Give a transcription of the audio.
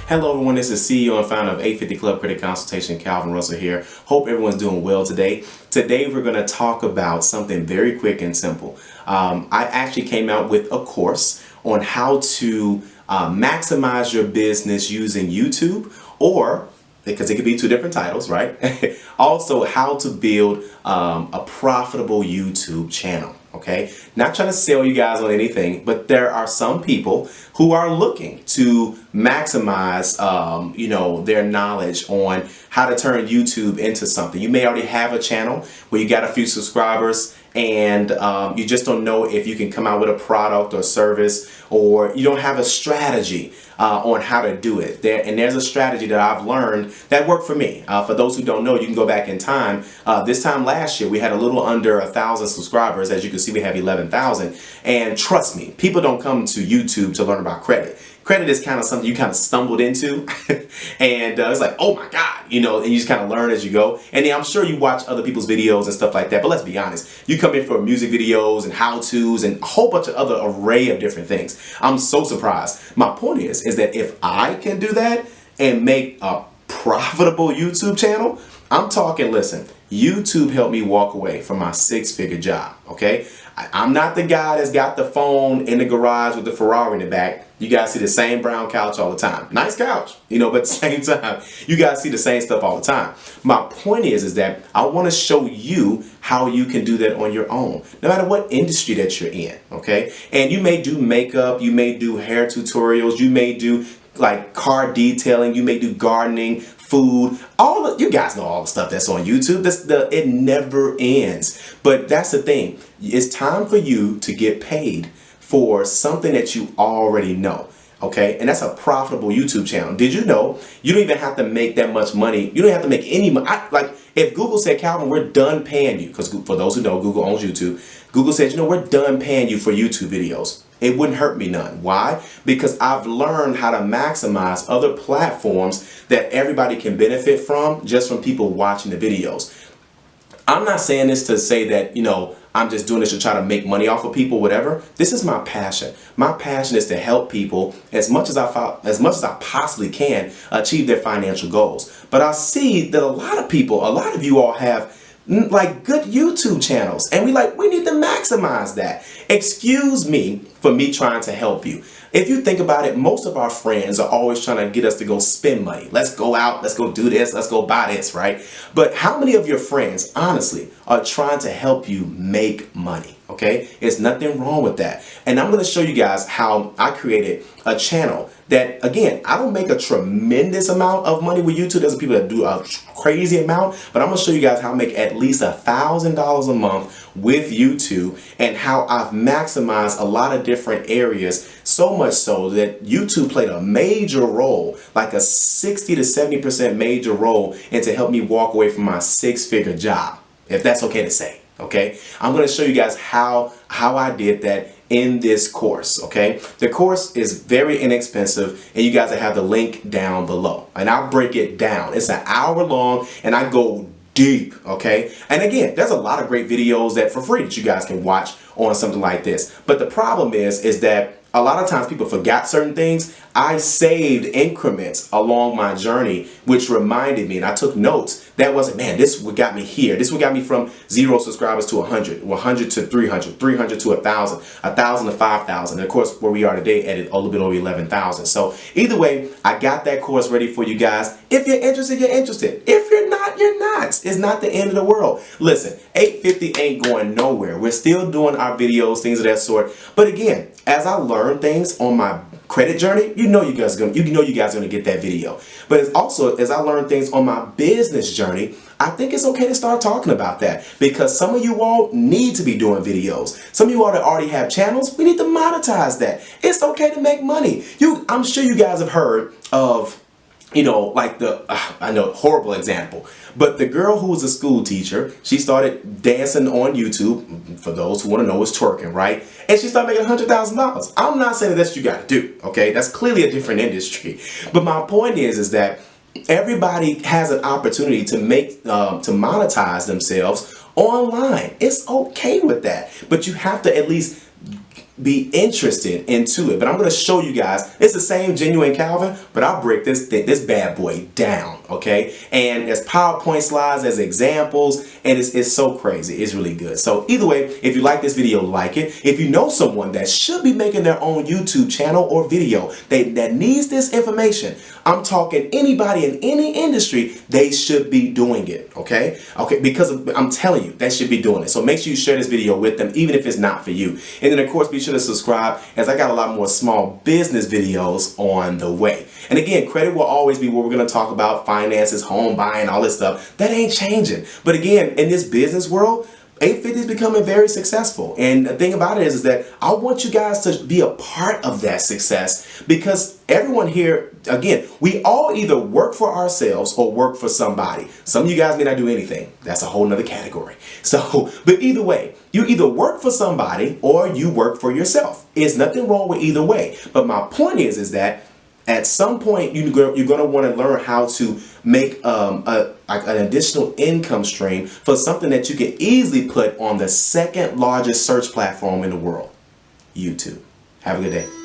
Hello everyone, this is CEO and founder of 850 Club Credit Consultation, Calvin Russell here. Hope everyone's doing well today. Today we're going to talk about something very quick and simple. I actually came out with a course on how to maximize your business using YouTube, or because it could be two different titles, right? Also, how to build a profitable YouTube channel. Okay, not trying to sell you guys on anything, but there are some people who are looking to maximize, their knowledge on how to turn YouTube into something. You may already have a channel where you got a few subscribers, and you just don't know if you can come out with a product or service, or you don't have a strategy on how to do it. There's a strategy that I've learned that worked for me. For those who don't know, you can go back in time. This time last year, we had a little under 1,000 subscribers. As you can see, we have 11,000. And trust me, people don't come to YouTube to learn about credit. Credit is kind of something you kind of stumbled into, and it's like, oh my God, and you just kind of learn as you go. And I'm sure you watch other people's videos and stuff like that, but let's be honest, you come in for music videos and how-tos and a whole bunch of other array of different things. I'm so surprised. My point is that if I can do that and make a profitable YouTube channel, I'm talking, listen, YouTube helped me walk away from my six-figure job, okay? I'm not the guy that's got the phone in the garage with the Ferrari in the back. You guys see the same brown couch all the time. Nice couch, but at the same time, you guys see the same stuff all the time. My point is that I want to show you how you can do that on your own, no matter what industry that you're in, okay? And you may do makeup, you may do hair tutorials, you may do like car detailing, you may do gardening, food, you guys know all the stuff that's on YouTube. It never ends. But that's the thing. It's time for you to get paid for something that you already know. Okay, and that's a profitable YouTube channel. Did you know you don't even have to make that much money? You don't have to make any money. Like if Google said, Calvin, we're done paying you, because for those who know, Google owns YouTube. Google says, we're done paying you for YouTube videos. It wouldn't hurt me none. Why? Because I've learned how to maximize other platforms that everybody can benefit from, just from people watching the videos. I'm not saying this to say that, I'm just doing this to try to make money off of people, whatever. This is my passion. My passion is to help people as much as I possibly can achieve their financial goals. But I see that a lot of you all have like good YouTube channels, and we need to maximize that. Excuse me for me trying to help you. If you think about it, most of our friends are always trying to get us to go spend money. Let's go out, let's go do this, let's go buy this, right? But how many of your friends, honestly, are trying to help you make money? Okay, there's nothing wrong with that. And I'm going to show you guys how I created a channel that, again, I don't make a tremendous amount of money with YouTube. There's people that do a crazy amount, but I'm going to show you guys how I make at least $1,000 a month with YouTube, and how I've maximized a lot of different areas, so much so that YouTube played a major role, like a 60 to 70% major role, into help me walk away from my six-figure job, if that's okay to say. Okay, I'm going to show you guys how I did that in this course. Okay, the course is very inexpensive, and you guys have the link down below, and I'll break it down. It's an hour long, and I go deep. Okay, and again, there's a lot of great videos that for free that you guys can watch on something like this. But the problem is that a lot of times people forgot certain things. I saved increments along my journey, which reminded me, and I took notes. That wasn't, man, this what got me here. This what got me from 0 subscribers to 100, 100 to 300, 300 to 1,000, 1,000 to 5,000. And of course, where we are today at a little bit over 11,000. So either way, I got that course ready for you guys. If you're interested, you're interested. If you're not, you're not. It's not the end of the world. Listen, 850 ain't going nowhere. We're still doing our videos, things of that sort. But again, as I learn things on my credit journey, you guys are gonna get that video. But it's also, as I learn things on my business journey, I think it's okay to start talking about that, because some of you all need to be doing videos. Some of you all that already have channels, we need to monetize that. It's okay to make money. I'm sure you guys have heard of, like I know, horrible example, but the girl who was a school teacher, she started dancing on YouTube. For those who want to know, it's twerking, right? And she started making $100,000. I'm not saying that's what you got to do, okay? That's clearly a different industry. But my point is that everybody has an opportunity to to monetize themselves online. It's okay with that, but you have to at least be interested into it. But I'm going to show you guys. It's the same genuine Calvin, but I'll break this bad boy down, okay? And there's PowerPoint slides, as examples, and it's so crazy. It's really good. So either way, if you like this video, like it. If you know someone that should be making their own YouTube channel or video that needs this information, I'm talking anybody in any industry, they should be doing it, okay? Because I'm telling you, they should be doing it. So make sure you share this video with them, even if it's not for you. And then of course, be sure to subscribe, as I got a lot more small business videos on the way. And again, credit will always be what we're going to talk about: finances, home buying, all this stuff. That ain't changing. But again, in this business world, 850 is becoming very successful. And the thing about it is that I want you guys to be a part of that success, because everyone here, again, we all either work for ourselves or work for somebody. Some of you guys may not do anything. That's a whole nother category. So, but either way, you either work for somebody or you work for yourself. There's nothing wrong with either way. But my point is that at some point, you're going to want to learn how to make an additional income stream for something that you can easily put on the second largest search platform in the world, YouTube. Have a good day.